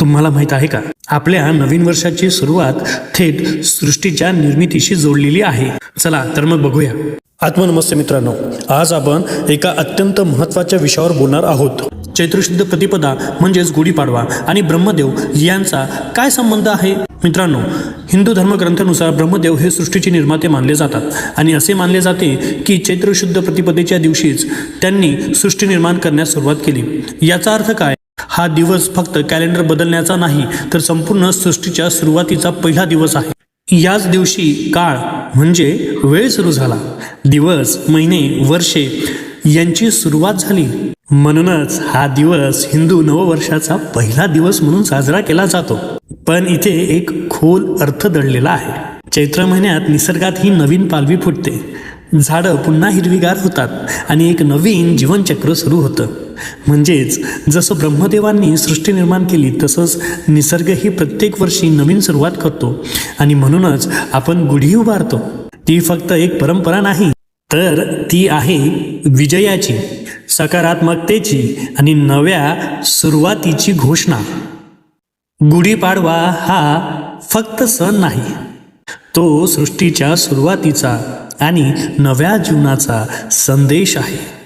तुम्हाला माहित आहे का, आपल्या नवीन वर्षाची सुरुवात थेट सृष्टीच्या निर्मितीशी जोडलेली आहे. चला तर मग बघूया. आत्मनमस्ते मित्रांनो, आज आपण एका अत्यंत महत्त्वाच्या विषयावर बोलणार आहोत. चैत्रशुद्ध प्रतिपदा म्हणजेच गुढीपाडवा आणि ब्रह्मदेव यांचा काय संबंध आहे? मित्रांनो, हिंदू धर्मग्रंथानुसार ब्रह्मदेव हे सृष्टीचे निर्माते मानले जातात आणि असे मानले जाते की चैत्रशुद्ध प्रतिपदेच्या दिवशीच त्यांनी सृष्टी निर्माण करण्यास सुरुवात केली. याचा अर्थ काय? हा दिवस फक्त कॅलेंडर बदलण्याचा नाही, तर संपूर्ण सृष्टीच्या सुरुवातीचा पहिला दिवस आहे. याच दिवशी काळ म्हणजे वेळ सुरू झाला. दिवस, महिने, वर्षे यांची सुरुवात झाली. म्हणूनच हा दिवस हिंदू नववर्षाचा पहिला दिवस म्हणून साजरा केला जातो. पण इथे एक खोल अर्थ दडलेला आहे. चैत्र महिन्यात निसर्गात ही नवीन पालवी फुटते, झाडं पुन्हा हिरवीगार होतात आणि एक नवीन जीवनचक्र सुरू होतं. म्हणजेच जसं ब्रह्मदेवांनी सृष्टी निर्माण केली, तसंच निसर्गही प्रत्येक वर्षी नवीन सुरुवात करतो. आणि म्हणूनच आपण गुढी उभारतो. ती फक्त एक परंपरा नाही, तर ती आहे विजयाची, सकारात्मकतेची आणि नव्या सुरुवातीची घोषणा. गुढीपाडवा हा फक्त सण नाही, तो सृष्टीच्या सुरुवातीचा आणि नव्या जीवनाचा संदेश आहे.